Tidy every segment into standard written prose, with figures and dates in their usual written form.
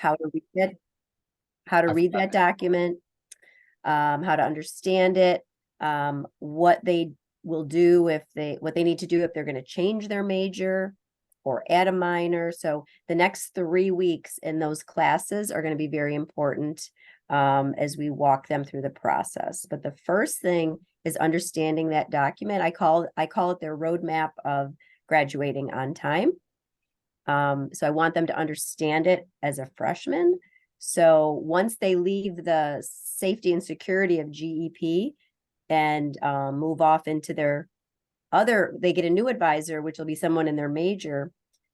how to read it, how to read that document, how to understand it, what they will do what they need to do if they're going to change their major or add a minor. So the next 3 weeks in those classes are going to be very important as we walk them through the process. But the first thing is understanding that document. I call it their roadmap of graduating on time. So I want them to understand it as a freshman. So once they leave the safety and security of GEP and move off into they get a new advisor, which will be someone in their major.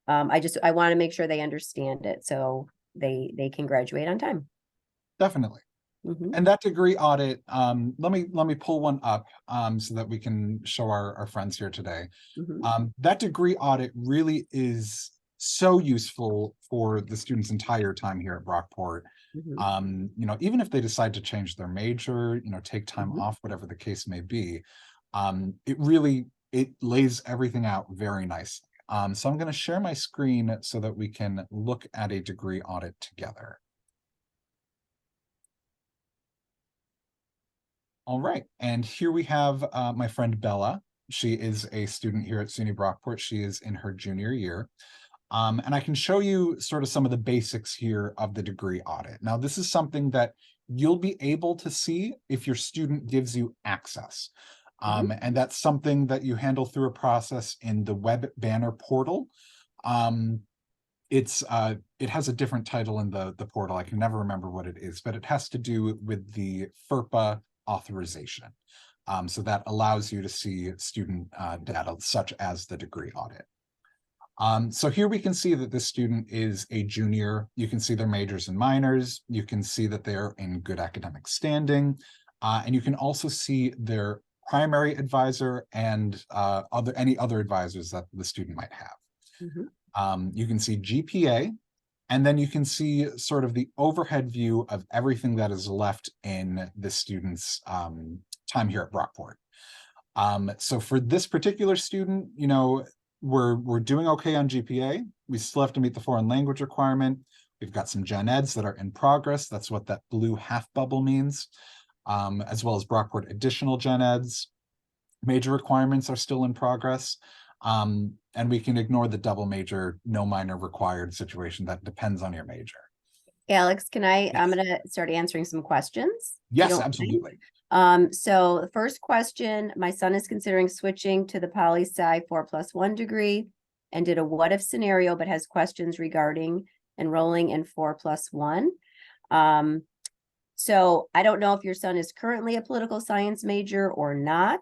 I want to make sure they understand it so they can graduate on time. Definitely. Mm-hmm. And that degree audit, let me pull one up so that we can show our friends here today. Mm-hmm. That degree audit really is so useful for the student's entire time here at Brockport. Mm-hmm. Even if they decide to change their major, take time mm-hmm. off, whatever the case may be, it lays everything out very nicely. So I'm going to share my screen so that we can look at a degree audit together. All right, and here we have my friend Bella. She is a student here at SUNY Brockport. She is in her junior year. And I can show you sort of some of the basics here of the degree audit. Now, this is something that you'll be able to see if your student gives you access. Mm-hmm. And that's something that you handle through a process in the web banner portal. It has a different title in the portal. I can never remember what it is, but it has to do with the FERPA authorization. So that allows you to see student data such as the degree audit. So here we can see that this student is a junior. You can see their majors and minors. You can see that they're in good academic standing. And you can also see their primary advisor and any other advisors that the student might have. Mm-hmm. You can see GPA, and then you can see sort of the overhead view of everything that is left in the student's time here at Brockport. So for this particular student, we're doing okay on GPA. We still have to meet the foreign language requirement. We've got some gen eds that are in progress. That's what that blue half bubble means, as well as Brockport additional gen eds. Major requirements are still in progress. And we can ignore the double major, no minor required situation that depends on your major. Alex, I'm going to start answering some questions. Yes, absolutely. So the first question, my son is considering switching to the poli-sci 4+1 degree and did a what if scenario, but has questions regarding enrolling in 4+1. So I don't know if your son is currently a political science major or not.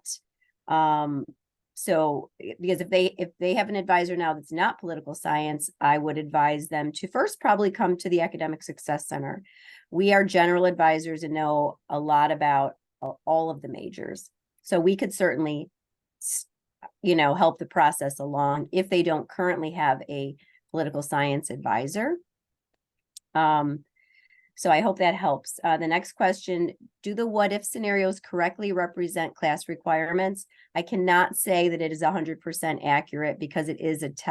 So because if they have an advisor now that's not political science, I would advise them to first probably come to the Academic Success Center. We are general advisors and know a lot about all of the majors. So we could certainly, help the process along if they don't currently have a political science advisor. So I hope that helps. The next question, do the what if scenarios correctly represent class requirements? I cannot say that it is 100% accurate because it is it's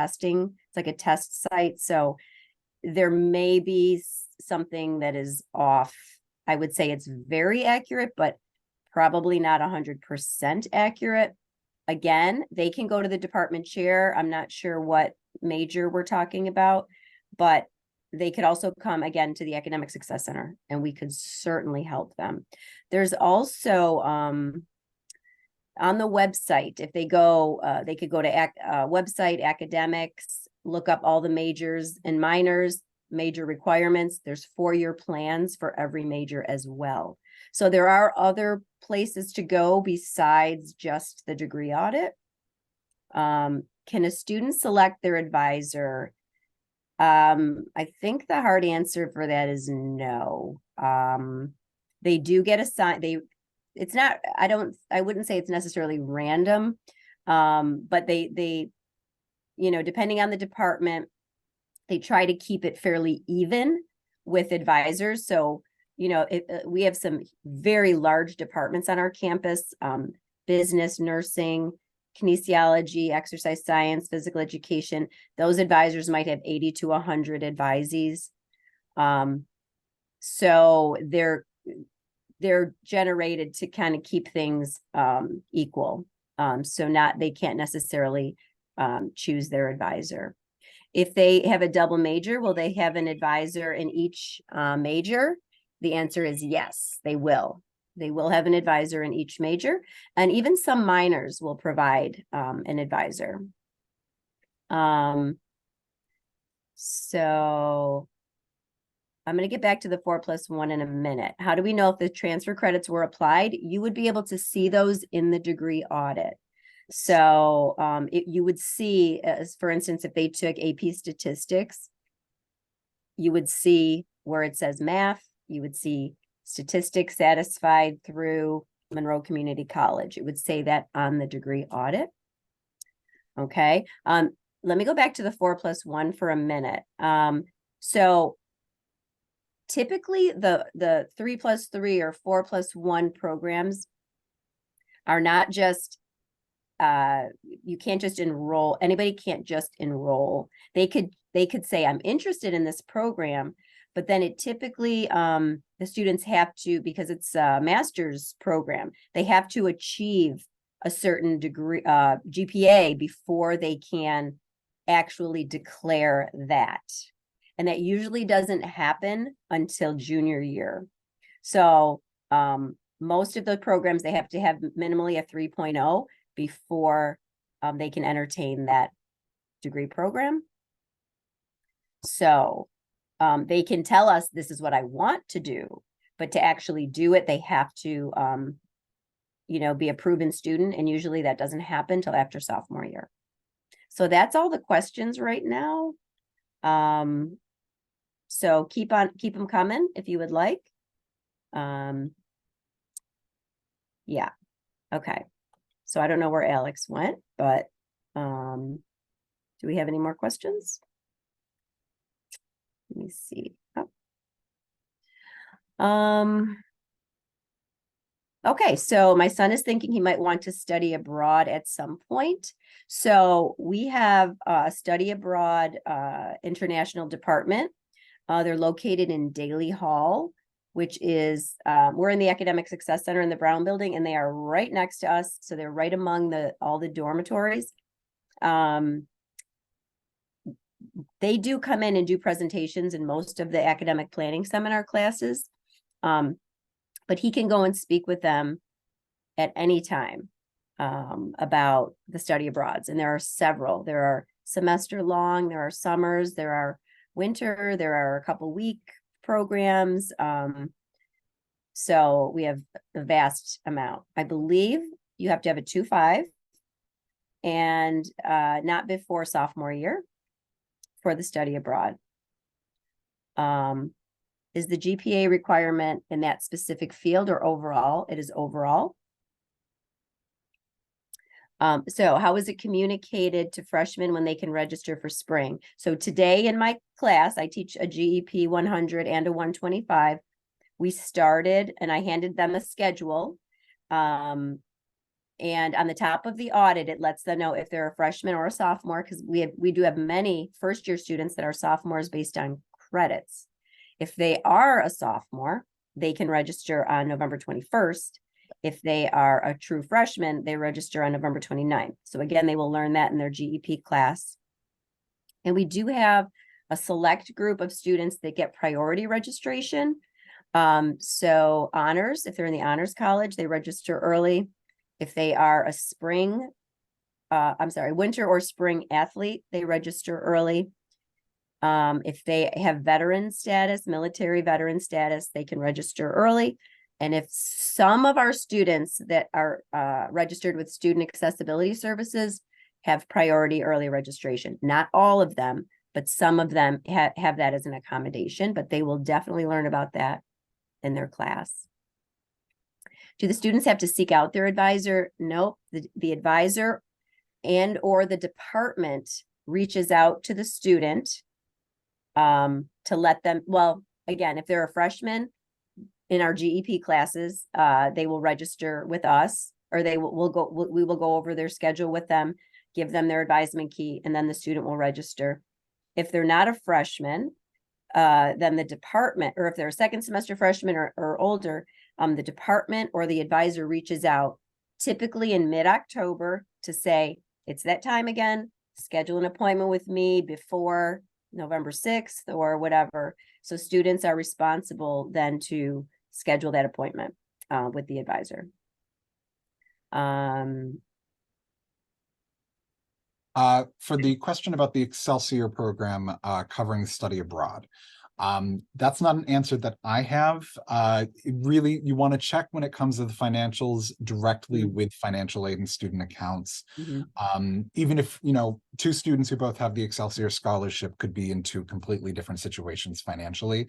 like a test site. So there may be something that is off. I would say it's very accurate, but probably not 100% accurate. Again, they can go to the department chair. I'm not sure what major we're talking about, but they could also come again to the Academic Success Center and we could certainly help them. There's also on the website, if they go, they could go to website academics, look up all the majors and minors, major requirements. There's 4-year plans for every major as well. So there are other places to go besides just the degree audit. Can a student select their advisor? I think the hard answer for that is no. They do get assigned. It's not, I wouldn't say it's necessarily random. But they, depending on the department, they try to keep it fairly even with advisors. So, we have some very large departments on our campus, business, nursing, kinesiology, exercise science, physical education. Those advisors might have 80 to 100 advisees. So they're generated to kind of keep things equal. So they can't necessarily choose their advisor. If they have a double major, will they have an advisor in each major? The answer is yes, they will. They will have an advisor in each major, and even some minors will provide an advisor. So I'm going to get back to the 4+1 in a minute. How do we know if the transfer credits were applied? You would be able to see those in the degree audit. So you would see, as for instance, if they took AP statistics, you would see where it says math, you would see statistics satisfied through Monroe Community College. It would say that on the degree audit. Okay. Let me go back to the 4+1 for a minute. So typically the 3+3 or 4+1 programs are not just you can't just enroll. Anybody can't just enroll. They could say, I'm interested in this program, but then it typically the students have to, because it's a master's program, they have to achieve a certain degree GPA before they can actually declare that. And that usually doesn't happen until junior year. So most of the programs, they have to have minimally a 3.0 before they can entertain that degree program. So they can tell us, this is what I want to do, but to actually do it, they have to, be a proven student. And usually that doesn't happen until after sophomore year. So that's all the questions right now. So keep them coming if you would like. Yeah. Okay. So I don't know where Alex went, but do we have any more questions? Let me see. Oh. Okay, so my son is thinking he might want to study abroad at some point. So we have a study abroad international department. They're located in Daly Hall, which is, we're in the Academic Success Center in the Brown Building, and they are right next to us. So they're right among all the dormitories. They do come in and do presentations in most of the academic planning seminar classes. But he can go and speak with them at any time about the study abroads. And there are several. There are semester long, there are summers, there are winter, there are a couple week programs. So we have a vast amount. I believe you have to have a 2.5 and not before sophomore year for the study abroad. Is the GPA requirement in that specific field or overall? It is overall. So how is it communicated to freshmen when they can register for spring? So today in my class, I teach a GEP 100 and a 125. We started and I handed them a schedule. And on the top of the audit, it lets them know if they're a freshman or a sophomore, because we do have many first-year students that are sophomores based on credits. If they are a sophomore, they can register on November 21st. If they are a true freshman, they register on November 29th. So again, they will learn that in their GEP class. And we do have a select group of students that get priority registration. So honors, if they're in the honors college, they register early. If they are a winter or spring athlete, they register early. If they have veteran status, military veteran status, they can register early. And if some of our students that are registered with Student Accessibility Services have priority early registration, not all of them, but some of them have that as an accommodation, but they will definitely learn about that in their class. Do the students have to seek out their advisor? No, the advisor and or the department reaches out to the student to let them, well, again, if they're a freshman in our GEP classes, they will register with us, or we will go over their schedule with them, give them their advisement key, and then the student will register. If they're not a freshman, then the department, or if they're a second semester freshman or older, the department or the advisor reaches out typically in mid-October to say, it's that time again, schedule an appointment with me before November 6th or whatever. So students are responsible then to schedule that appointment with the advisor. For the question about the Excelsior program covering study abroad, that's not an answer that I have. Really, you want to check when it comes to the financials directly with financial aid and student accounts. Even if, two students who both have the Excelsior scholarship could be in two completely different situations financially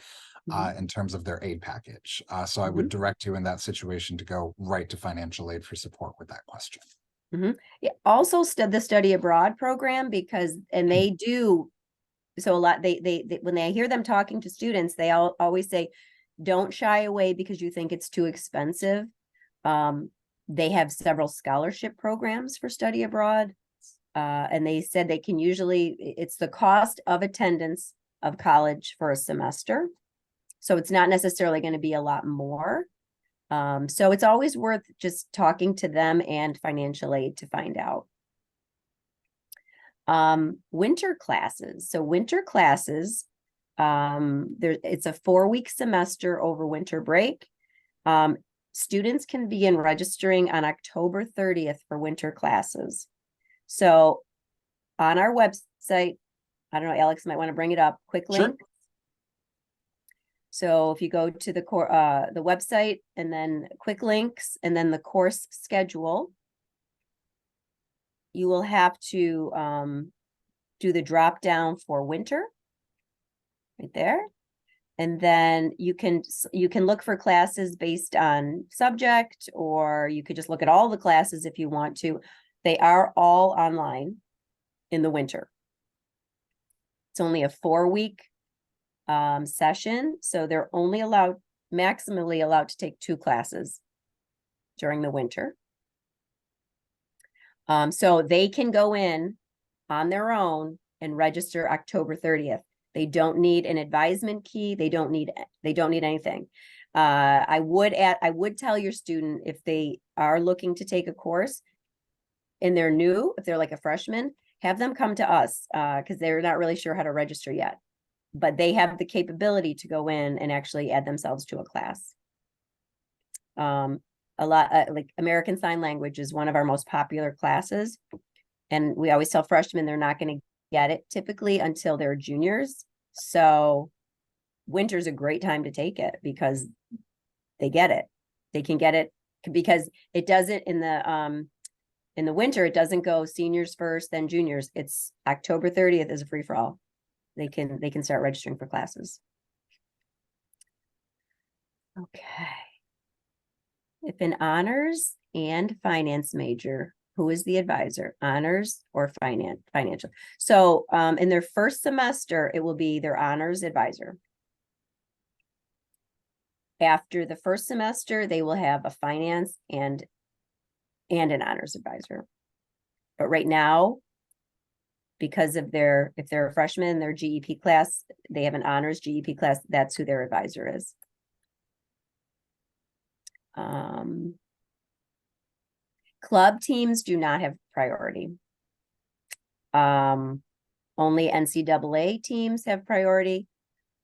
in terms of their aid package. So I would direct you in that situation to go right to financial aid for support with that question. Yeah, also the study abroad program, because, and they do, so a lot, they when they hear them talking to students, they always say, don't shy away because you think it's too expensive. They have several scholarship programs for study abroad. And they said they can usually, it's the cost of attendance of college for a semester. So it's not necessarily going to be a lot more. So it's always worth just talking to them and financial aid to find out. Winter classes. So winter classes, it's a 4-week semester over winter break. Students can begin registering on October 30th for winter classes. So on our website, I don't know, Alex might want to bring it up, quick link. Sure. So if you go to the website and then quick links and then the course schedule, you will have to do the drop down for winter right there. And then you can look for classes based on subject, or you could just look at all the classes if you want to. They are all online in the winter. It's only a 4-week session. So they're only maximally allowed to take 2 classes during the winter. So they can go in on their own and register October 30th. They don't need an advisement key. They don't need anything. I would tell your student, if they are looking to take a course and they're new, if they're like a freshman, have them come to us because they're not really sure how to register yet, but they have the capability to go in and actually add themselves to a class. A lot like American Sign Language is one of our most popular classes. And we always tell freshmen they're not going to get it typically until they're juniors. So winter's a great time to take it because they get it. They can get it because it doesn't in the winter, it doesn't go seniors first, then juniors. It's October 30th is a free for all. They can start registering for classes. Okay. If an honors and finance major, who is the advisor? Honors or financial? So in their first semester, it will be their honors advisor. After the first semester, they will have a finance and an honors advisor. But right now, because of if they're a freshman, their GEP class, they have an honors GEP class, that's who their advisor is. Club teams do not have priority. Only NCAA teams have priority.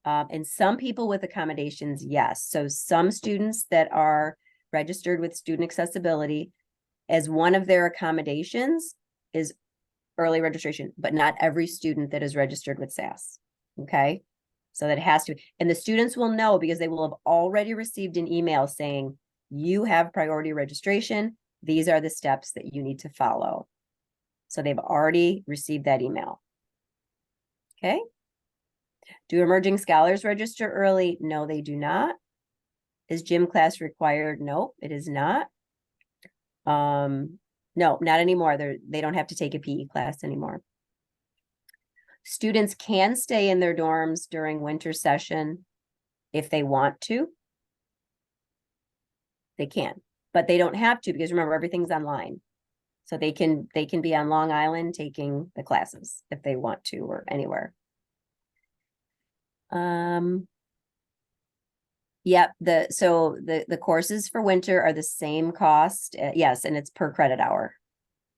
And some people with accommodations, yes. So some students that are registered with student accessibility, as one of their accommodations is early registration, but not every student that is registered with SAS. Okay. So that has to, and the students will know because they will have already received an email saying, you have priority registration. These are the steps that you need to follow. So they've already received that email. Okay. Do emerging scholars register early? No, they do not. Is gym class required? No, it is not. No, not anymore. They don't have to take a PE class anymore. Students can stay in their dorms during winter session if they want to. They can, but they don't have to because remember, everything's online. So they can be on Long Island taking the classes if they want to or anywhere. Yep, the courses for winter are the same cost, yes, and it's per credit hour.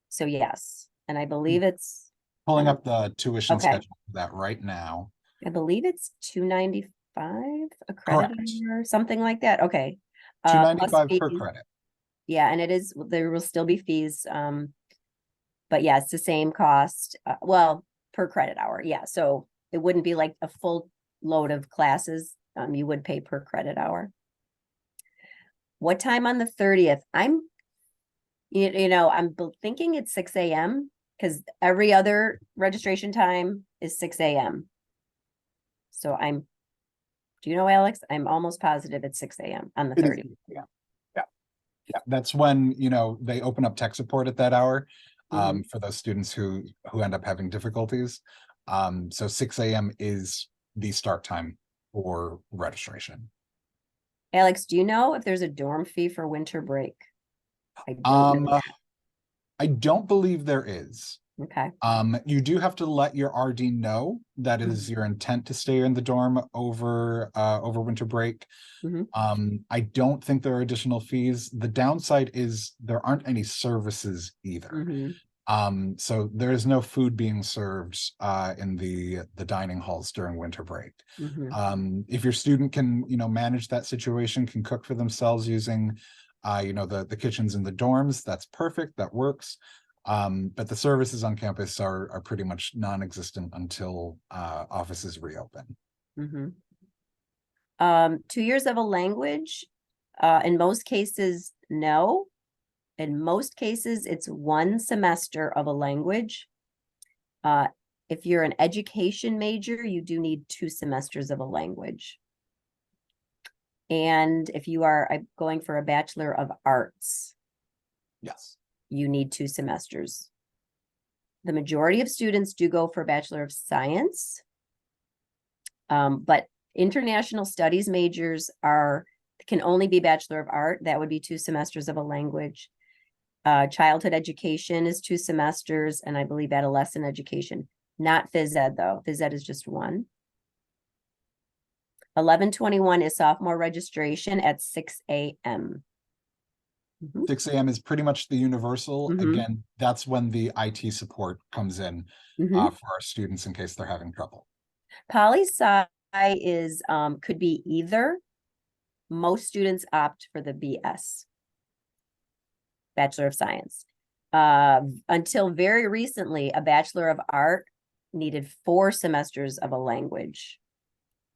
So yes, and I believe it's, Pulling up the tuition okay, schedule for that right now. I believe it's $295 a credit Correct. hour, something like that, okay. Two ninety Plus five per fees, credit. yeah, and it is, there will still be fees, but yeah, it's the same cost, well, per credit hour, yeah, so it wouldn't be like a full load of classes, you would pay per credit hour. What time on the 30th? I'm thinking it's 6 a.m. because every other registration time is 6 a.m. So do you know, Alex? I'm almost positive it's 6 a.m. on the It is, 30th. yeah, yeah, yeah. That's when, they open up tech support at that hour, Mhm. for those students who end up having difficulties. So 6 a.m. is the start time for registration. Alex, do you know if there's a dorm fee for winter break? I don't know Um, I don't believe there is. that. Okay. You do have to let your RD know that it is Mhm. your intent to stay in the dorm over winter break. Mhm. I don't think there are additional fees. The downside is there aren't any services either. Mhm. So there is no food being served in the dining halls during winter break. Mhm. If your student can, manage that situation, can cook for themselves using, the kitchens in the dorms, that's perfect. That works. But the services on campus are pretty much non-existent until offices reopen. Mhm. 2 years of a language, in most cases, no. In most cases, it's 1 semester of a language. Uh, if you're an education major, you do need 2 semesters of a language. And if you are going for a Bachelor of Arts, Yes. you need 2 semesters. The majority of students do go for a Bachelor of Science, but international studies majors can only be Bachelor of Art. That would be 2 semesters of a language. Childhood education is 2 semesters, and I believe adolescent education, not phys ed though. Phys ed is just 1. 11/21 is sophomore registration at 6 a.m. 6 a.m. is pretty much the universal. Mhm. Again, that's when the IT support comes in Mhm. for our students in case they're having trouble. Poli-sci is could be either. Most students opt for the BS, Bachelor of Science. Until very recently, a Bachelor of Art needed 4 semesters of a language,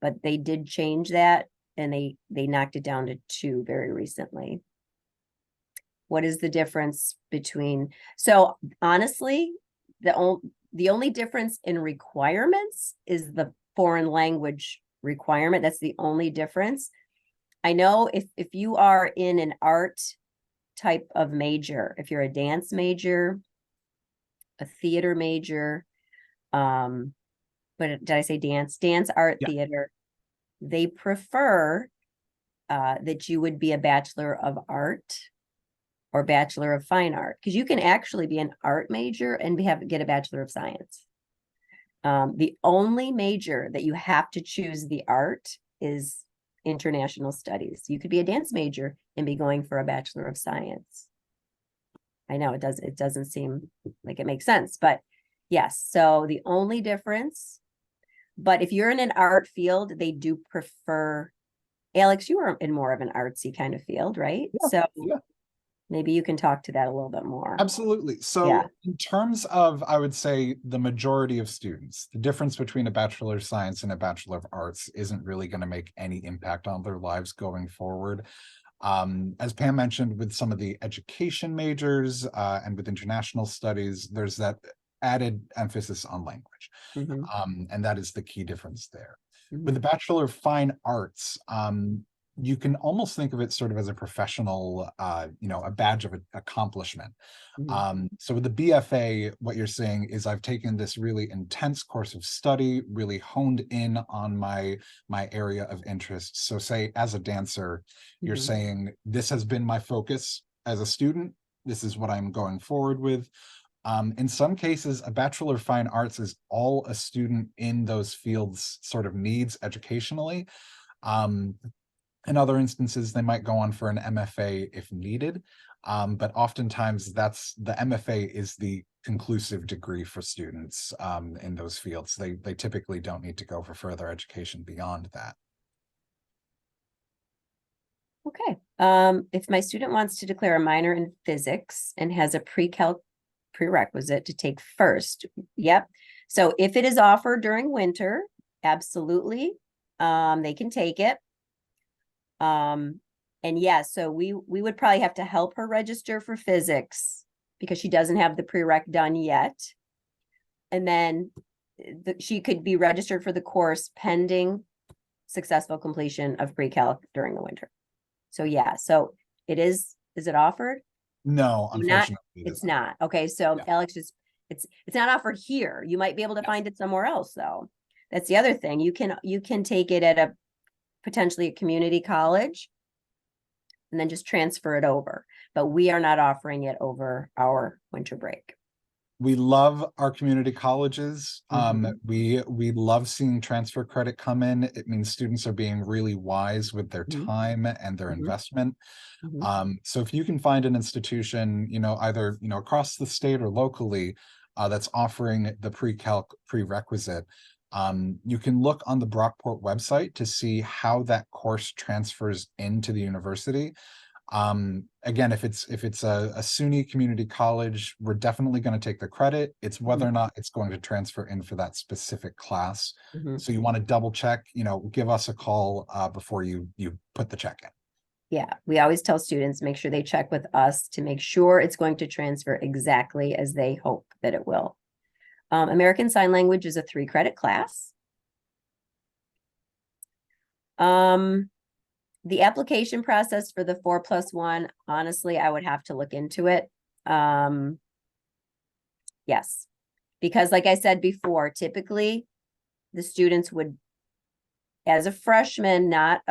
but they did change that and they knocked it down to 2 very recently. What is the difference between, so honestly, the only difference in requirements is the foreign language requirement. That's the only difference. I know if you are in an art type of major, if you're a dance major, a theater major, but did I say dance? Dance, art, Yeah. theater, they prefer that you would be a Bachelor of Art or Bachelor of Fine Art, because you can actually be an art major and get a Bachelor of Science. The only major that you have to choose the art is international studies. You could be a dance major and be going for a Bachelor of Science. I know it doesn't seem like it makes sense, but yes. So the only difference, but if you're in an art field, they do prefer, Alex, you are in more of an artsy kind of field, right? Yeah. So Yeah. maybe you can talk to that a little bit more. Absolutely. Yeah. So in terms of, I would say, the majority of students, the difference between a Bachelor of Science and a Bachelor of Arts isn't really going to make any impact on their lives going forward. As Pam mentioned, with some of the education majors and with international studies, there's that added emphasis on language. Mhm. And that is the key difference there. With the Mhm. Bachelor of Fine Arts, you can almost think of it sort of as a professional, a badge of accomplishment. Mhm. So with the BFA, what you're saying is I've taken this really intense course of study, really honed in on my area of interest. So say as a dancer, you're Mhm. saying this has been my focus as a student. This is what I'm going forward with. In some cases, a Bachelor of Fine Arts is all a student in those fields sort of needs educationally. In other instances, they might go on for an MFA if needed, but oftentimes the MFA is the conclusive degree for students in those fields. They typically don't need to go for further education beyond that. Okay, if my student wants to declare a minor in physics and has a pre-calc prerequisite to take first, yep. So if it is offered during winter, absolutely, they can take it. And yeah, so we would probably have to help her register for physics because she doesn't have the prereq done yet. And then she could be registered for the course pending successful completion of pre-calc during the winter. So yeah, so is it offered? No, unfortunately, It's not. Okay, so Yeah. Alex, it's not offered here. You might be able to find it somewhere else though. That's the other thing. You can take it at potentially a community college and then just transfer it over. But we are not offering it over our winter break. We love our community colleges. Mhm. We love seeing transfer credit come in. It means students are being really wise with their Mhm. time and their Mhm. investment. Mhm. So if you can find an institution, either across the state or locally, that's offering the pre-calc prerequisite, you can look on the Brockport website to see how that course transfers into the university. Again, if it's a SUNY community college, we're definitely going to take the credit. It's whether or not it's going to transfer in for that specific class. Mhm. So you want to double check, give us a call before you put the check in. Yeah, we always tell students, make sure they check with us to make sure it's going to transfer exactly as they hope that it will. American Sign Language is a 3-credit class. The application process for the 4+1, honestly, I would have to look into it. Yes, because like I said before, typically the students would, as a freshman, not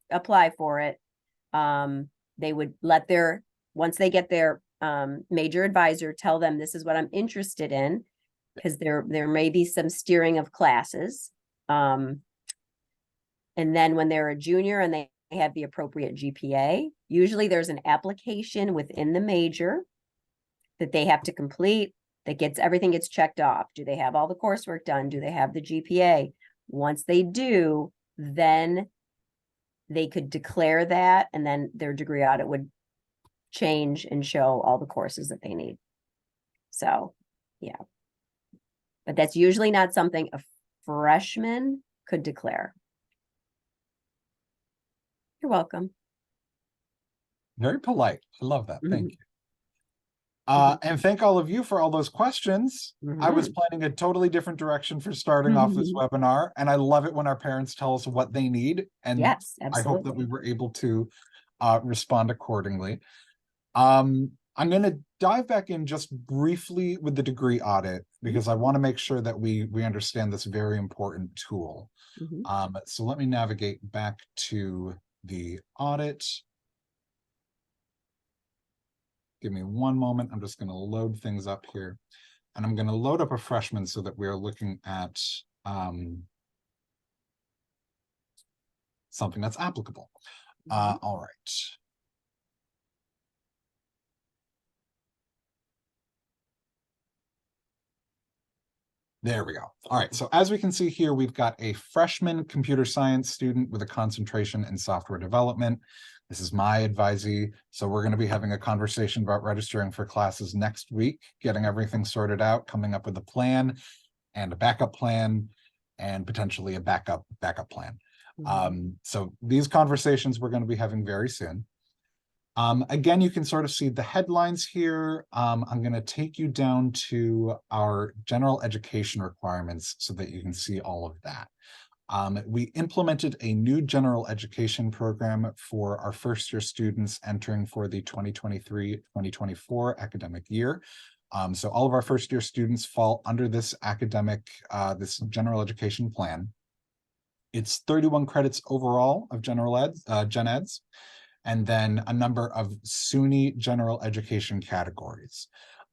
apply for it. They would let once they get their major advisor tell them this is what I'm interested in, because there may be some steering of classes. And then when they're a junior and they have the appropriate GPA, usually there's an application within the major that they have to complete that everything gets checked off. Do they have all the coursework done? Do they have the GPA? Once they do, then they could declare that, and then their degree audit would change and show all the courses that they need. So, yeah. But that's usually not something a freshman could declare. You're welcome. Very polite. I love that. Thank you. Mhm. And thank all of you for all those questions. I was Mhm. planning a totally different direction for starting off this webinar, and I love it when our parents tell us what they need, and Yes, I hope that we absolutely. were able to respond accordingly. I'm going to dive back in just briefly with the degree audit because I want to make sure that we understand this very important tool. Mhm. So let me navigate back to the audit. Give me one moment. I'm just going to load things up here. And I'm going to load up a freshman so that we're looking at something that's applicable. All right. There we go. All right, so as we can see here, we've got a freshman computer science student with a concentration in software development. This is my advisee, so we're going to be having a conversation about registering for classes next week, getting everything sorted out, coming up with a plan and a backup plan, and potentially a backup plan. So these conversations we're going to be having very soon. Again, you can sort of see the headlines here. I'm going to take you down to our general education requirements so that you can see all of that. We implemented a new general education program for our first-year students entering for the 2023-2024 academic year. So all of our first-year students fall under this this general education plan. It's 31 credits overall of gen eds, and then a number of SUNY general education categories.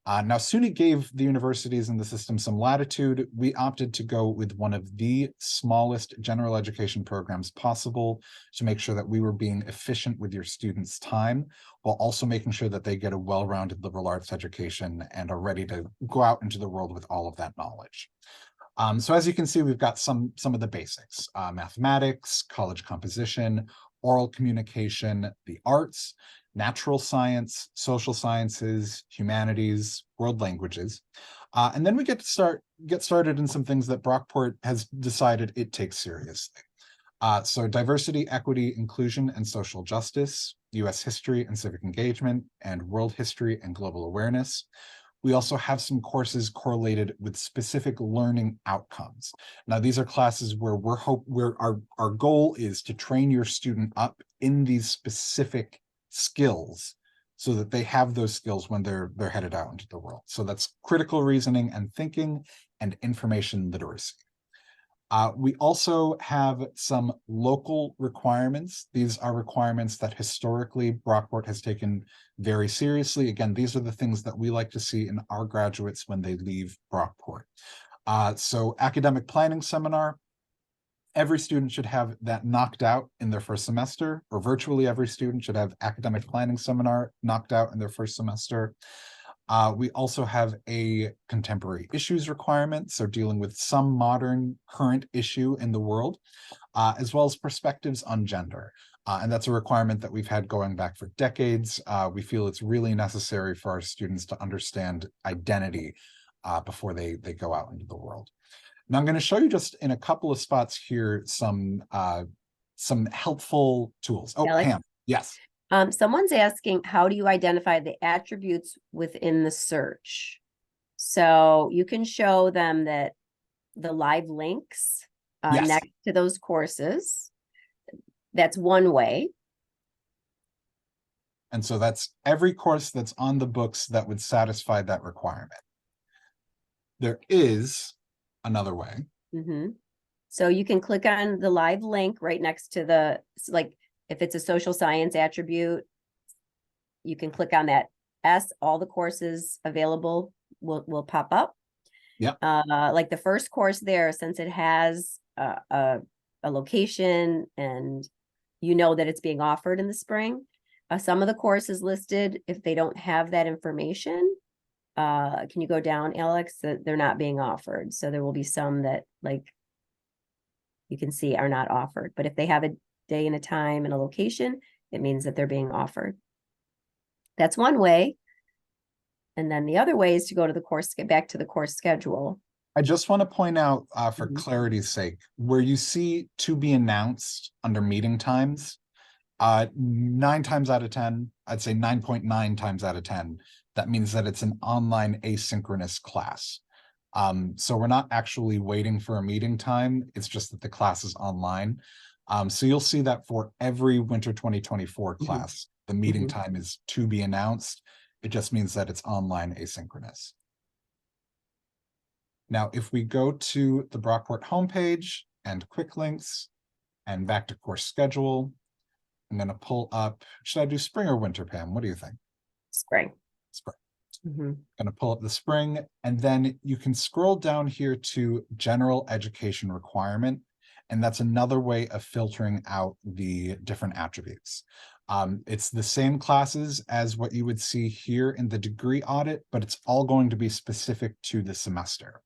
Now, SUNY gave the universities in the system some latitude. We opted to go with one of the smallest general education programs possible to make sure that we were being efficient with your students' time, while also making sure that they get a well-rounded liberal arts education and are ready to go out into the world with all of that knowledge. So as you can see, we've got some of the basics: mathematics, college composition, oral communication, the arts, natural science, social sciences, humanities, world languages. And then we get started in some things that Brockport has decided it takes seriously. So diversity, equity, inclusion, and social justice, US history and civic engagement, and world history and global awareness. We also have some courses correlated with specific learning outcomes. Now, these are classes where our goal is to train your student up in these specific skills so that they have those skills when they're headed out into the world. So that's critical reasoning and thinking and information literacy. We also have some local requirements. These are requirements that historically Brockport has taken very seriously. Again, these are the things that we like to see in our graduates when they leave Brockport. So academic planning seminar, every student should have that knocked out in their first semester, or virtually every student should have academic planning seminar knocked out in their first semester. We also have a contemporary issues requirement, so dealing with some modern current issue in the world, as well as perspectives on gender. And that's a requirement that we've had going back for decades. We feel it's really necessary for our students to understand identity before they go out into the world. Now, I'm going to show you just in a couple of spots here some helpful tools. Oh, Alex? Pam, yes. Someone's asking, how do you identify the attributes within the search? So you can show them that the live links Yes. next to those courses. That's one way. And so that's every course that's on the books that would satisfy that requirement. There is another way. So you can click on the live link right next to the, like, if it's a social science attribute, you can click on that S, all the courses available will pop up. Yep. Like the first course there, since it has a location and you know that it's being offered in the spring. Some of the courses listed, if they don't have that information, can you go down, Alex? That they're not being offered. So there will be some that, like, you can see are not offered. But if they have a day and a time and a location, it means that they're being offered. That's one way. And then the other way is to go to the course, get back to the course schedule. I just want to point out, for clarity's sake, where you see to be announced under meeting times, 9 times out of 10, I'd say 9.9 times out of 10, that means that it's an online asynchronous class. So we're not actually waiting for a meeting time. It's just that the class is online. So you'll see that for every winter 2024 class, the meeting time is to be announced. It just means that it's online asynchronous. Now, if we go to the Brockport homepage and quick links and back to course schedule, I'm going to pull up, should I do spring or winter, Pam? What do you think? Spring. Spring. Going to pull up the spring, and then you can scroll down here to general education requirement. And that's another way of filtering out the different attributes. It's the same classes as what you would see here in the degree audit, but it's all going to be specific to the semester.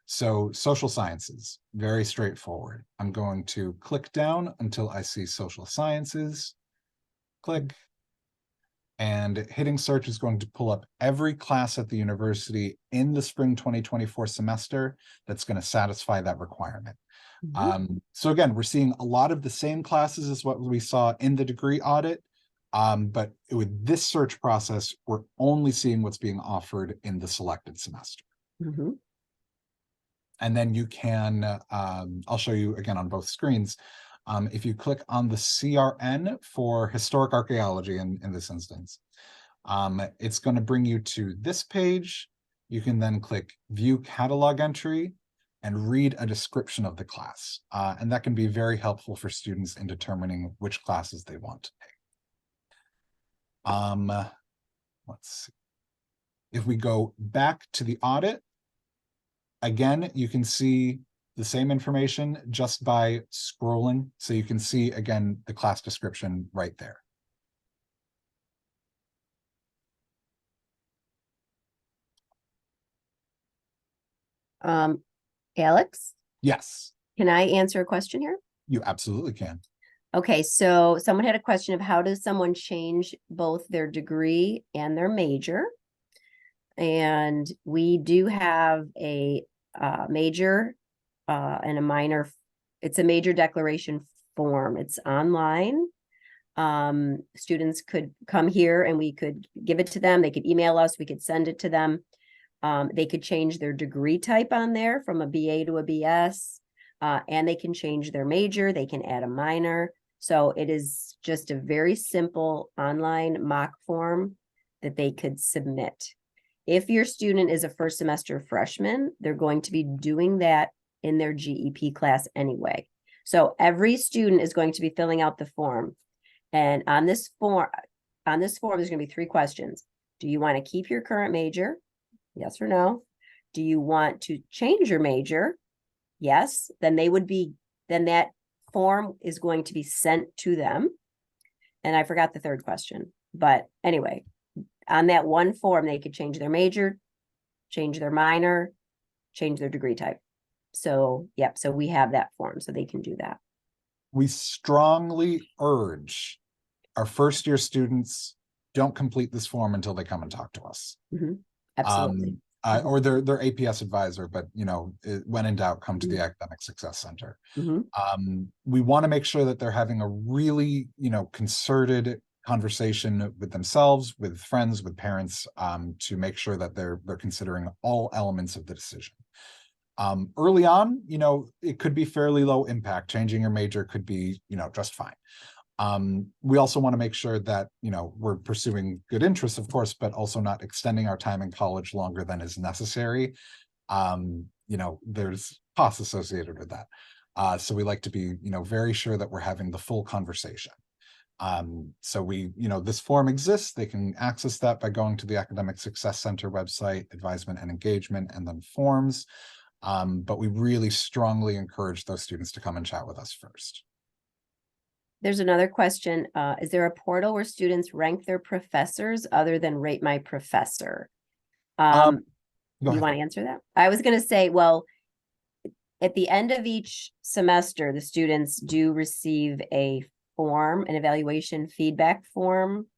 So social sciences, very straightforward. I'm going to click down until I see social sciences, click, and hitting search is going to pull up every class at the university in the spring 2024 semester that's going to satisfy that requirement. So again, we're seeing a lot of the same classes as what we saw in the degree audit, but with this search process, we're only seeing what's being offered in the selected semester. And then you can, I'll show you again on both screens. If you click on the CRN for historic archaeology in this instance, it's going to bring you to this page. You can then click view catalog entry and read a description of the class. And that can be very helpful for students in determining which classes they want to take. Let's see. If we go back to the audit, again, you can see the same information just by scrolling. So you can see, again, the class description right there. Alex, Yes, can I answer a question here? you absolutely can. Okay, so someone had a question of how does someone change both their degree and their major? And we do have a major and a minor. It's a major declaration form. It's online. Students could come here and we could give it to them. They could email us. We could send it to them. They could change their degree type on there from a BA to a BS, and they can change their major. They can add a minor. So it is just a very simple online mock form that they could submit. If your student is a first semester freshman, they're going to be doing that in their GEP class anyway. So every student is going to be filling out the form. And on this form, there's going to be 3 questions. Do you want to keep your current major? Yes or no? Do you want to change your major? Yes. Then that form is going to be sent to them. And I forgot the 3rd question. But anyway, on that one form, they could change their major, change their minor, change their degree type. So, yep. So we have that form, so they can do that. We strongly urge our first year students don't complete this form until they come and talk to us. Absolutely. Or their APS advisor, but when in doubt, come to the Academic Success Center. We want to make sure that they're having a really, concerted conversation with themselves, with friends, with parents, to make sure that they're considering all elements of the decision. Early on, it could be fairly low impact. Changing your major could be, just fine. We also want to make sure that, we're pursuing good interests, of course, but also not extending our time in college longer than is necessary. There's costs associated with that. So we like to be, very sure that we're having the full conversation. So this form exists. They can access that by going to the Academic Success Center website, advisement and engagement, and then forms. But we really strongly encourage those students to come and chat with us first. There's another question. Is there a portal where students rank their professors other than rate my professor? You want to answer that? I was going to say, well, at the end of each semester, the students do receive a form, an evaluation feedback form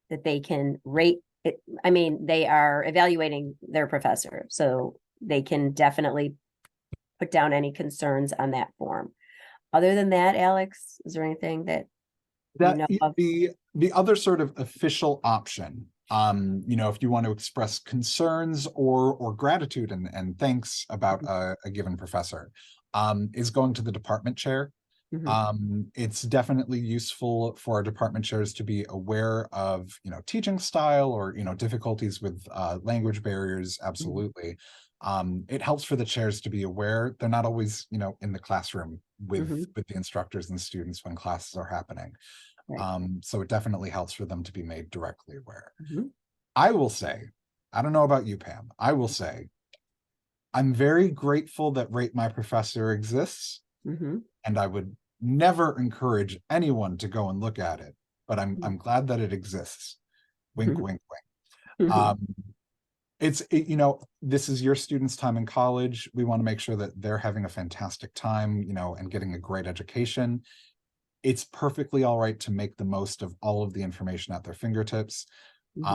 that they can rate it. I mean, they are evaluating their professor, so they can definitely put down any concerns on that form. Other than that, Alex, is there anything that you know of? The other sort of official option, if you want to express concerns or gratitude and thanks about a given professor, is going to the department chair. It's definitely useful for our department chairs to be aware of, teaching style or, difficulties with language barriers. Absolutely. It helps for the chairs to be aware. They're not always, in the classroom with the instructors and students when classes are happening. Right. So it definitely helps for them to be made directly aware. I will say, I don't know about you, Pam, I will say, I'm very grateful that Rate My Professor exists. And I would never encourage anyone to go and look at it, but I'm glad that it exists. Wink, wink, wink. This is your students' time in college. We want to make sure that they're having a fantastic time, and getting a great education. It's perfectly all right to make the most of all of the information at their fingertips. Take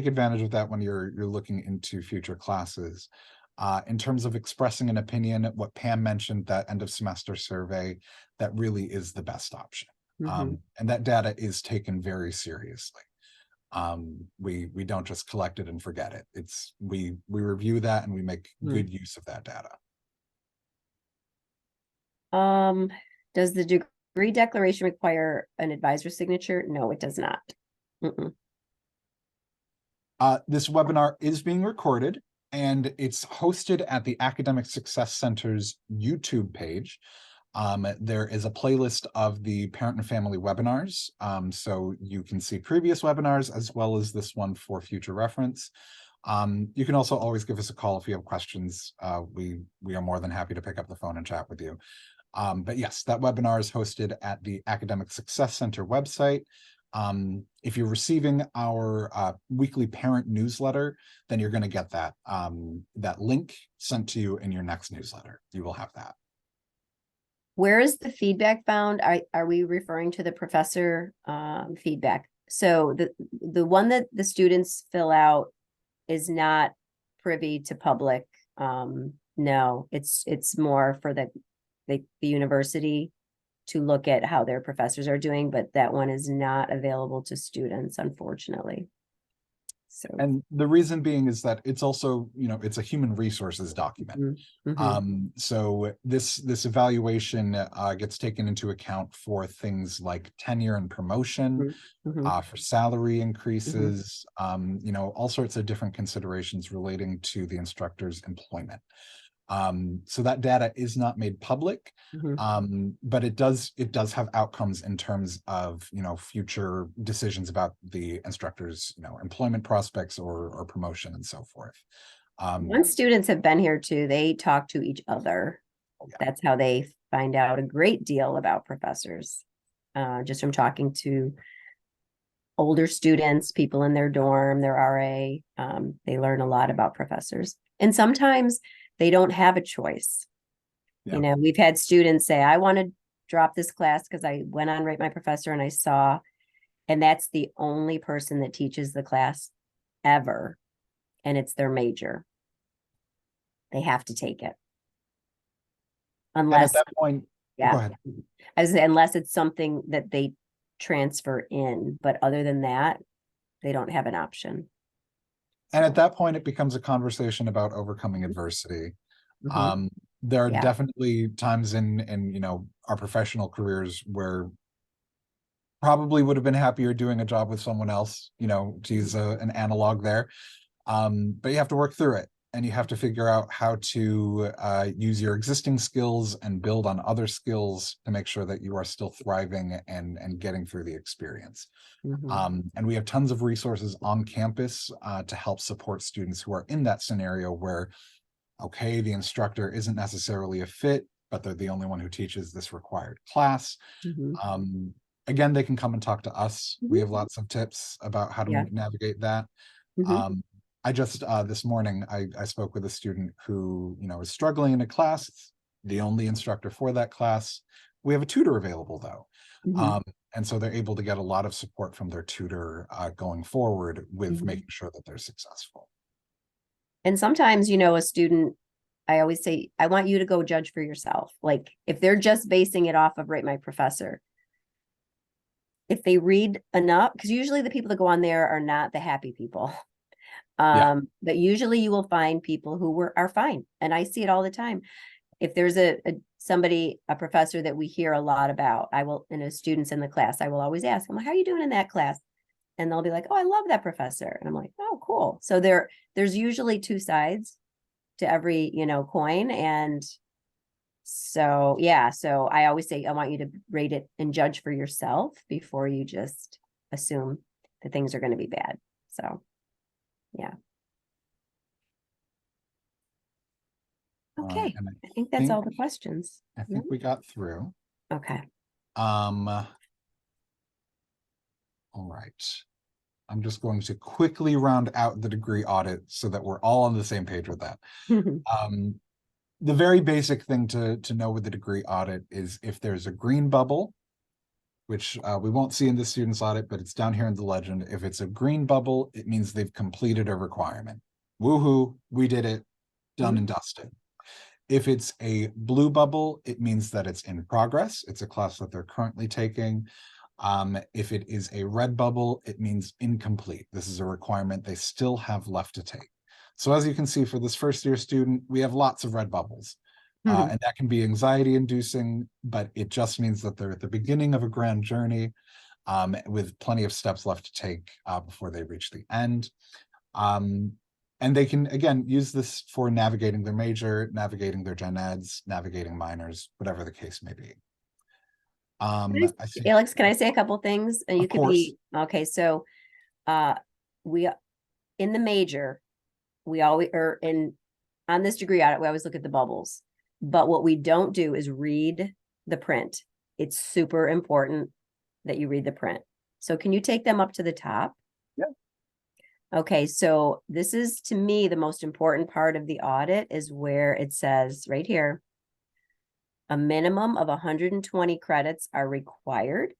advantage of that when you're looking into future classes. In terms of expressing an opinion, what Pam mentioned, that end of semester survey, that really is the best option. And that data is taken very seriously. We don't just collect it and forget it. We review that and we make good use of that data. Does the degree declaration require an advisor signature? No, it does not. This webinar is being recorded and it's hosted at the Academic Success Center's YouTube page. There is a playlist of the parent and family webinars. So you can see previous webinars as well as this one for future reference. You can also always give us a call if you have questions. We are more than happy to pick up the phone and chat with you. But yes, that webinar is hosted at the Academic Success Center website. If you're receiving our weekly parent newsletter, then you're going to get that link sent to you in your next newsletter. You will have that. Where is the feedback found? Are we referring to the professor feedback? So the one that the students fill out is not privy to public. No, it's more for the university to look at how their professors are doing, but that one is not available to students, unfortunately. So, and the reason being is that it's also, it's a human resources document. So this evaluation gets taken into account for things like tenure and promotion, for salary increases, all sorts of different considerations relating to the instructor's employment. So that data is not made public, but it does have outcomes in terms of, future decisions about the instructor's, employment prospects or promotion and so forth. Once students have been here too, they talk to each other. Yeah. That's how they find out a great deal about professors, just from talking to older students, people in their dorm, their RA. They learn a lot about professors, and sometimes they don't have a choice. Yeah. We've had students say, I want to drop this class because I went on Rate My Professor and I saw, and that's the only person that teaches the class ever. And it's their major. They have to take it. Unless, and at that point, yeah, go ahead. I was saying, unless it's something that they transfer in, but other than that, they don't have an option. And at that point, it becomes a conversation about overcoming adversity. There are definitely times in our professional careers where probably would have been happier doing a job with someone else, to use an analog there. But you have to work through it, and you have to figure out how to use your existing skills and build on other skills to make sure that you are still thriving and getting through the experience. And we have tons of resources on campus to help support students who are in that scenario where, okay, the instructor isn't necessarily a fit, but they're the only one who teaches this required class. Again, they can come and talk to us. We have lots of tips about how to navigate that. I just this morning I spoke with a student who is struggling in a class, the only instructor for that class. We have a tutor available though, and so they're able to get a lot of support from their tutor going forward with making sure that they're successful. And sometimes, a student, I always say, I want you to go judge for yourself. Like if they're just basing it off of Rate My Professor, if they read enough, because usually the people that go on there are not the happy people. But usually you will find people who are fine. And I see it all the time. If there's a professor that we hear a lot about, students in the class, I will always ask them, how are you doing in that class? And they'll be like, oh, I love that professor. And I'm like, oh, cool. So there's usually two sides to every, coin. And so, so I always say, I want you to rate it and judge for yourself before you just assume that things are going to be bad. So, yeah. Okay. I think that's all the questions. I think we got through. Okay. All right. I'm just going to quickly round out the degree audit so that we're all on the same page with that. The very basic thing to know with the degree audit is if there's a green bubble, which we won't see in the student's audit, but it's down here in the legend. If it's a green bubble, it means they've completed a requirement. Woohoo, we did it, done and dusted. If it's a blue bubble, it means that it's in progress. It's a class that they're currently taking. If it is a red bubble, it means incomplete. This is a requirement they still have left to take. So as you can see, for this first year student, we have lots of red bubbles. And that can be anxiety inducing, but it just means that they're at the beginning of a grand journey with plenty of steps left to take before they reach the end. And And they can, again, use this for navigating their major, navigating their gen eds, navigating minors, whatever the case may be. I think, Alex, can I say a couple things? And you of could course, be, okay, so we, in the major, we always, or in, on this degree audit, we always look at the bubbles. But what we don't do is read the print. It's super important that you read the print. So can you take them up to the top? Yeah. Okay, so this is, to me, the most important part of the audit is where it says right here, a minimum of 120 credits are required.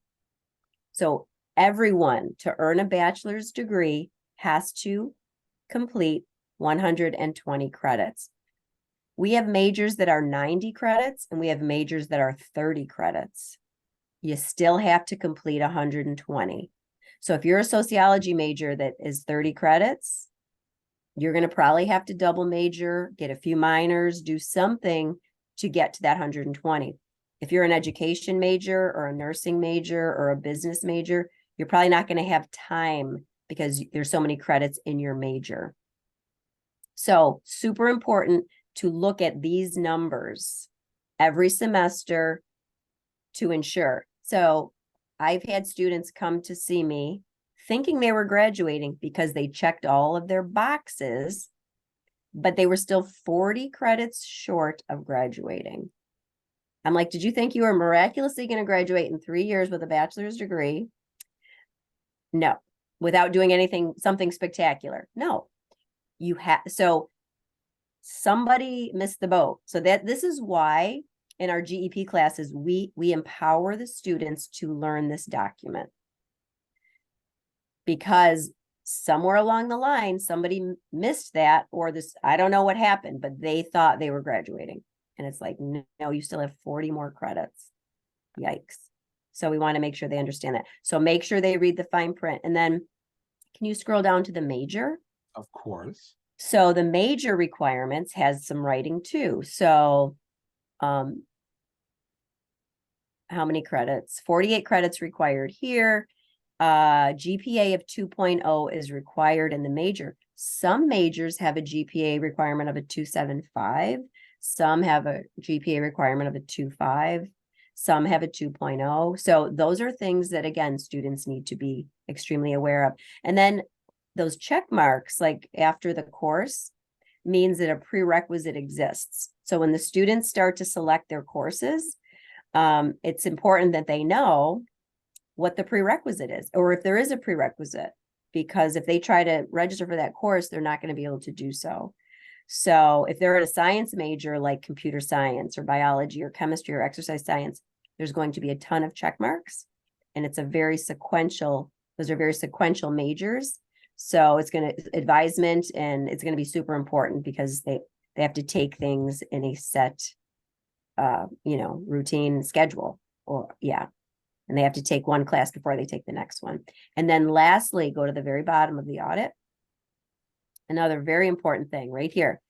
So everyone to earn a bachelor's degree has to complete 120 credits. We have majors that are 90 credits and we have majors that are 30 credits. You still have to complete 120. So if you're a sociology major that is 30 credits, you're going to probably have to double major, get a few minors, do something to get to that 120. If you're an education major or a nursing major or a business major, you're probably not going to have time because there's so many credits in your major. So super important to look at these numbers every semester to ensure. So I've had students come to see me thinking they were graduating because they checked all of their boxes, but they were still 40 credits short of graduating. I'm like, did you think you were miraculously going to graduate in 3 years with a bachelor's degree? No, without doing anything, something spectacular. No, you have, so somebody missed the boat. So that this is why in our GEP classes, we empower the students to learn this document. Because somewhere along the line, somebody missed that, or this, I don't know what happened, but they thought they were graduating. And it's like, no, you still have 40 more credits. Yikes. So we want to make sure they understand that. So make sure they read the fine print. And then can you scroll down to the major? of course. So the major requirements has some writing too. So how many credits? 48 credits required here. GPA of 2.0 is required in the major. Some majors have a GPA requirement of a 2.75. Some have a GPA requirement of a 2.5. Some have a 2.0. So those are things that, again, students need to be extremely aware of. And then those check marks, like after the course, means that a prerequisite exists. So when the students start to select their courses, it's important that they know what the prerequisite is, or if there is a prerequisite, because if they try to register for that course, they're not going to be able to do so. So if they're in a science major like computer science or biology or chemistry or exercise science, there's going to be a ton of check marks, and it's a very sequential, those are very sequential majors. So it's going to advisement, and it's going to be super important because they have to take things in a set, routine schedule, or and they have to take one class before they take the next one. And then lastly, go to the very bottom of the audit. Another very important thing right here.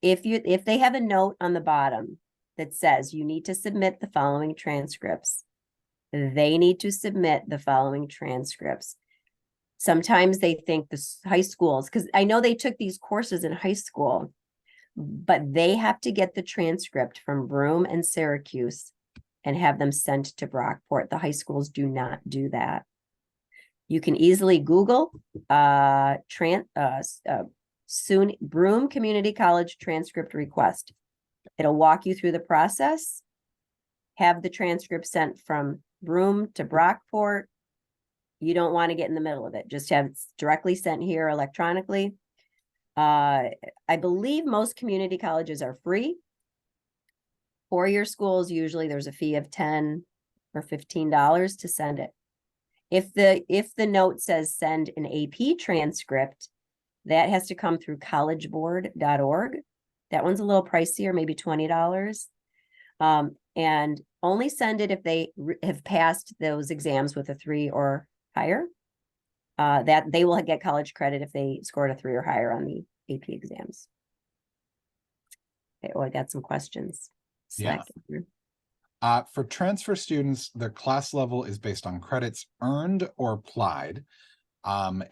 If they have a note on the bottom that says you need to submit the following transcripts, they need to submit the following transcripts. Sometimes they think the high schools, because I know they took these courses in high school, but they have to get the transcript from Broome and Syracuse and have them sent to Brockport. The high schools do not do that. You can easily Google SUNY Broome Community College transcript request. It'll walk you through the process. Have the transcript sent from Broome to Brockport. You don't want to get in the middle of it. Just have it directly sent here electronically. I believe most community colleges are free. Four-year schools, usually there's a fee of $10 or $15 to send it. If the note says send an AP transcript, that has to come through collegeboard.org. That one's a little pricier, maybe $20. And only send it if they have passed those exams with a 3 or higher. That they will get college credit if they scored a 3 or higher on the AP exams. Okay, I got some questions. Yeah. For transfer students, their class level is based on credits earned or applied.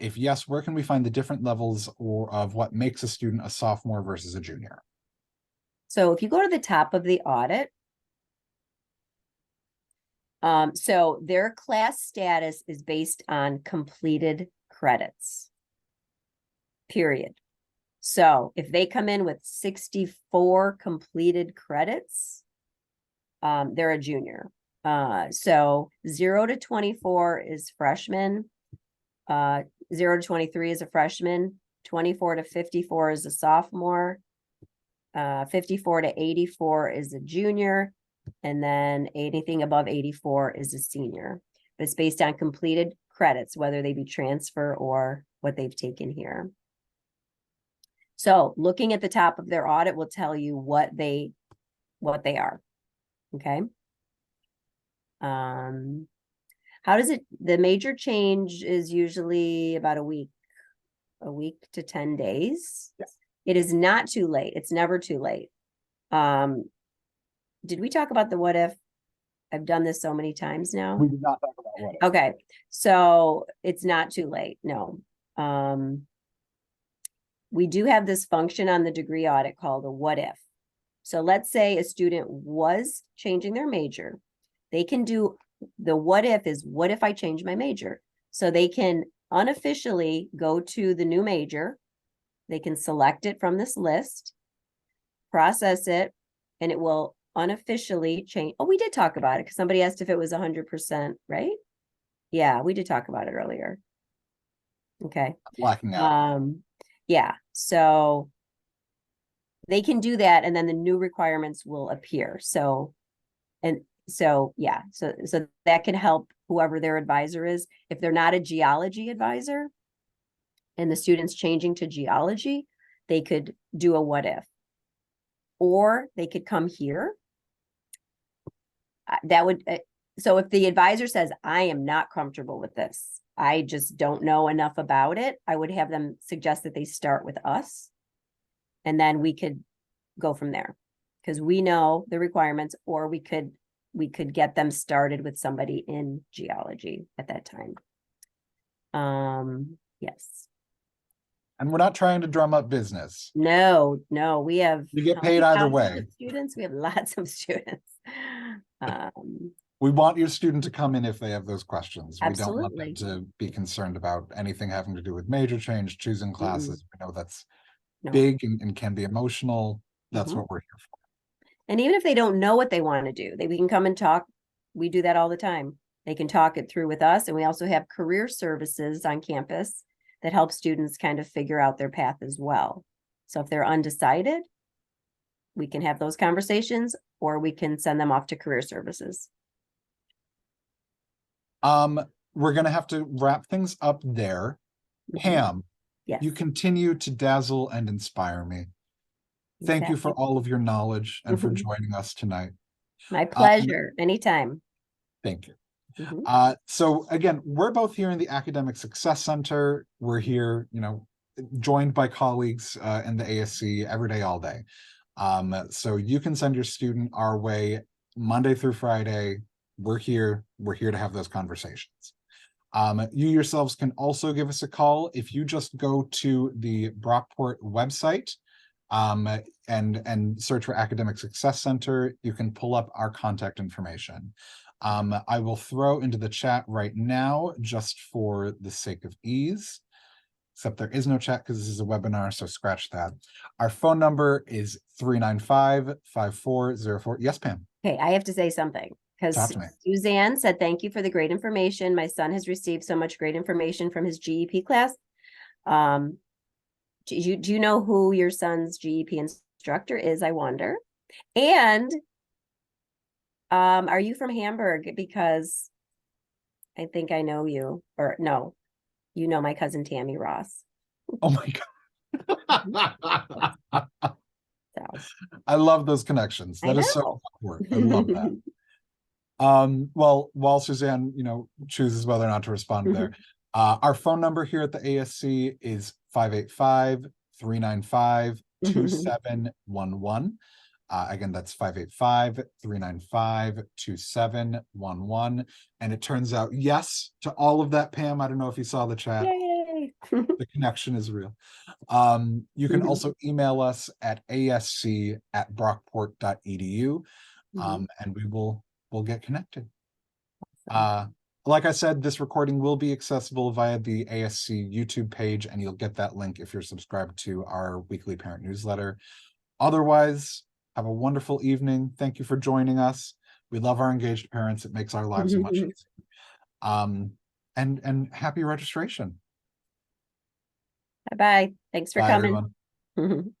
If yes, where can we find the different levels or of what makes a student a sophomore versus a junior? So if you go to the top of the audit, so their class status is based on completed credits, period. So if they come in with 64 completed credits, they're a junior. So 0 to 24 is freshman. 0 to 23 is a freshman. 24 to 54 is a sophomore. 54 to 84 is a junior. And then anything above 84 is a senior. But it's based on completed credits, whether they be transfer or what they've taken here. So looking at the top of their audit will tell you what they are. Okay. How does it, the major change is usually about a week to 10 days. Yes. It is not too late. It's never too late. Did we talk about the what if? I've done this so many times now. We did not talk about what if. Okay. So it's not too late. No. We do have this function on the degree audit called a what if. So let's say a student was changing their major. They can do the what if is what if I change my major? So they can unofficially go to the new major. They can select it from this list, process it, and it will unofficially change. Oh, we did talk about it because somebody asked if it was 100%, right? Yeah, we did talk about it earlier. Okay. Blacking out. Yeah, so they can do that and then the new requirements will appear. So yeah, so that can help whoever their advisor is. If they're not a geology advisor and the student's changing to geology, they could do a what if. Or they could come here. That would, so if the advisor says, I am not comfortable with this, I just don't know enough about it, I would have them suggest that they start with us. And then we could go from there because we know the requirements, or we could get them started with somebody in geology at that time. Yes. And we're not trying to drum up business. No, we have. You get paid either way. Students, we have lots of students. We want your student to come in if they have those questions. Absolutely. We don't want them to be concerned about anything having to do with major change, choosing classes. We know that's big and can be emotional. That's what we're here for. And even if they don't know what they want to do, we can come and talk. We do that all the time. They can talk it through with us. And we also have career services on campus that help students kind of figure out their path as well. So if they're undecided, we can have those conversations, or we can send them off to career services. We're going to have to wrap things up there. Pam, yes. You continue to dazzle and inspire me. Thank you for all of your knowledge and for joining us tonight. My pleasure. Anytime. Thank you. So again, we're both here in the Academic Success Center. We're here, joined by colleagues in the ASC every day, all day. So you can send your student our way Monday through Friday. We're here to have those conversations. You yourselves can also give us a call if you just go to the Brockport website and search for Academic Success Center. You can pull up our contact information. I will throw into the chat right now just for the sake of ease, except there is no chat because this is a webinar, so scratch that. Our phone number is 395-5404. Yes, Pam. Okay, I have to say something. Because Suzanne said, thank you for the great information. My son has received so much great information from his GEP class. Do you know who your son's GEP instructor is, I wonder? And are you from Hamburg? Because I think I know you. Or no, you know my cousin Tammy Ross. Oh my God. I love those connections. That is so important. I love that. Well, while Suzanne, chooses whether or not to respond there, our phone number here at the ASC is 585-395-2711. Again, that's 585-395-2711. And it turns out, yes, to all of that, Pam. I don't know if you saw the chat. Yay. The connection is real. You can also email us at asc@brockport.edu, and we'll get connected. Like I said, this recording will be accessible via the ASC YouTube page, and you'll get that link if you're subscribed to our weekly parent newsletter. Otherwise, have a wonderful evening. Thank you for joining us. We love our engaged parents. It makes our lives much easier. And happy registration. Bye-bye. Thanks for Bye, coming. everyone.